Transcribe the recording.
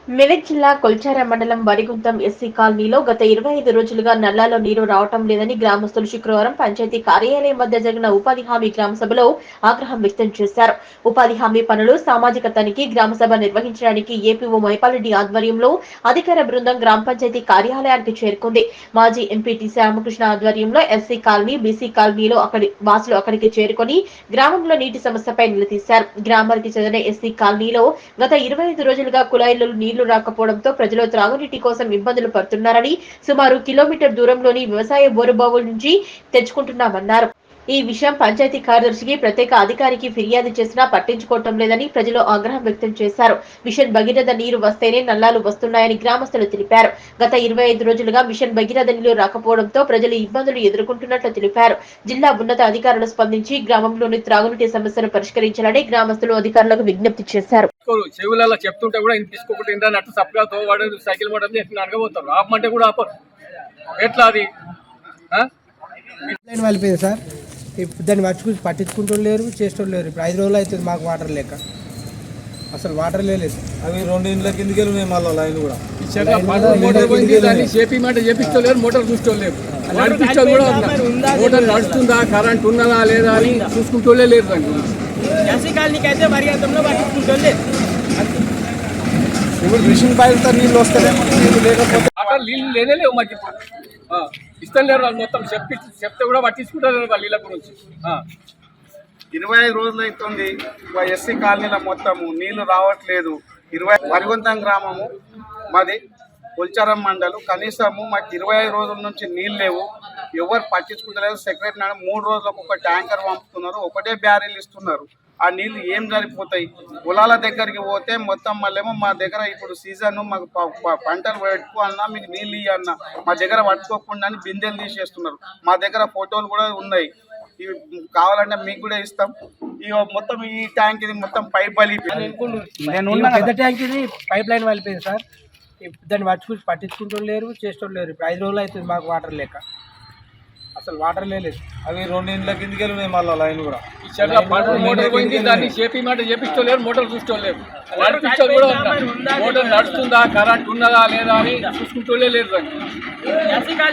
మెదక్ జిల్లా కొల్చార మండలం వరిగుంతం ఎస్సీ కాలనీలో గత 25 రోజులుగా నల్లాలో నీరు రావటం లేదని గ్రామస్తులు శుక్రవారం పంచాయతీ కార్యాలయం వద్ద జరిగిన ఉపాధి హామీ గ్రామసభలో ఆగ్రహం వ్యక్తం చేశారు. ఉపాధి హామీ పనులు సామాజిక తనిఖీ గ్రామసభ నిర్వహించడానికి ఏపీఓ మైపాల్రెడ్డి ఆధ్వర్యంలో అధికార బృందం గ్రామ పంచాయతీ కార్యాలయానికి చేరుకుంది. మాజీ ఎంపీటీసీ రామకృష్ణ ఆధ్వర్యంలో ఎస్సీ కాలనీ, బీసీ కాలనీలో వాసులు అక్కడికి చేరుకొని గ్రామంలో నీటి సమస్యపై నిలదీశారు. గ్రామానికి చెందిన ఎస్సీ కాలనీలో గత 25 రోజులుగా కుళాయిలలో నీళ్లు రాకపోవడంతో ప్రజలు త్రాగునీటి కోసం ఇబ్బందులు పడుతున్నారని, సుమారు కిలోమీటర్ దూరంలోని వ్యవసాయ బోరుబావుల నుంచి తెచ్చుకుంటున్నామన్నారు. ఈ విషయం పంచాయతీ కార్యదర్శికి, ప్రత్యేక అధికారికి ఫిర్యాదు చేసినా పట్టించుకోవటం లేదని ప్రజలు ఆగ్రహం వ్యక్తం చేశారు. మిషన్ భగీరథ నీరు వస్తేనే నల్లాలు వస్తున్నాయని గ్రామస్తులు తెలిపారు. గత 25 రోజులుగా మిషన్ భగీరథ నీళ్లు రాకపోవడంతో ప్రజలు ఇబ్బందులు ఎదుర్కొంటున్నట్లు తెలిపారు. జిల్లా ఉన్నత అధికారులు స్పందించి గ్రామంలోని త్రాగునీటి సమస్యను పరిష్కరించాలని గ్రామస్తులు అధికారులకు విజ్ఞప్తి చేశారు. చెవులలో చెప్తుంటే కూడా తీసుకోకుండా ఇంటర్నట్టు సప్గా తోవాడు సైకిల్ మోటార్ అనగబోతారు. ఆపమంటే కూడా ఆపరు. ఎట్లా అది వెళ్ళిపోయింది సార్. ఇప్పుడు దాన్ని పట్టించుకుంటూ లేరు, చేస్తూ లేరు. ఇప్పుడు 5 రోజులు అవుతుంది మాకు వాటర్ లేక, అసలు వాటర్ లేదు. అవి 2 ఇండ్ల కిందకి వెళ్ళినాయి మళ్ళీ లైన్ కూడా మోటార్ పోయింది. దాన్ని చేపించలేరు, మోటార్ చూసుకోలేరు. నడిపించాలి కూడా మోటార్ నడుస్తుందా, కరెంట్ ఉన్నదా లేదా అని చూసుకుంటూనే లేరు. దాన్ని ఇప్పుడు మిషన్ బయలుతో నీళ్ళు వస్తాయేమో, నీళ్ళు లేకపోతే అక్కడ నీళ్ళు లేనే లేవు మాకు. ఇప్పుడు ఇష్టం లేరు వాళ్ళు. మొత్తం చెప్తే కూడా పట్టించుకుంటారు వాళ్ళ నీళ్ళ గురించి. 25 రోజులు అవుతుంది ఎస్సీ కాలనీలో మొత్తము నీళ్లు రావట్లేదు. వరిగుంతం గ్రామము మాది, కొల్చారం మండలం. కనీసము మాకు 25 రోజుల నుంచి నీళ్ళు లేవు, ఎవరు పట్టించుకుంటలేదు. సెక్రటరీ నాడు 3 రోజులకు ఒక ట్యాంకర్ పంపుతున్నారు, ఒకటే బ్యారెల్ ఇస్తున్నారు. ఆ నీళ్ళు ఏం సరిపోతాయి? పొలాల దగ్గరికి పోతే మొత్తం మళ్ళేమో మా దగ్గర ఇప్పుడు సీజన్, మాకు పంటలు పెట్టుకోవాలన్నా మీకు నీళ్ళు ఇవ్వన్నా మా దగ్గర పట్టుకోకుండా అని బిందెలు తీసేస్తున్నారు. మా దగ్గర ఫోటోలు కూడా ఉన్నాయి, ఇవి కావాలంటే మీకు కూడా ఇస్తాం. ఇక మొత్తం ఈ ట్యాంక్ ఇది మొత్తం పైప్ వలిపోయింది. పెద్ద ట్యాంక్ ఇది పైప్ లైన్ వెళ్ళిపోయింది సార్. దాన్ని పట్టించుకుంటూ లేరు, చేస్తూ లేరు. ఇప్పుడు 5 రోజులు అవుతుంది మాకు వాటర్ లేక, అసలు వాటర్ లేదు. అవి 2 ఇండ్ల కిందకి వెళ్ళినాయి మళ్ళీ లైన్ కూడా మోటార్ పోయింది. దాన్ని చేపించలేరు, మోటార్ చూసుకోలేరు. నడిపించాలి కూడా మోటార్ నడుస్తుందా, కరెంట్ ఉన్నదా లేదా అని చూసుకుంటూనే లేరు. దాన్ని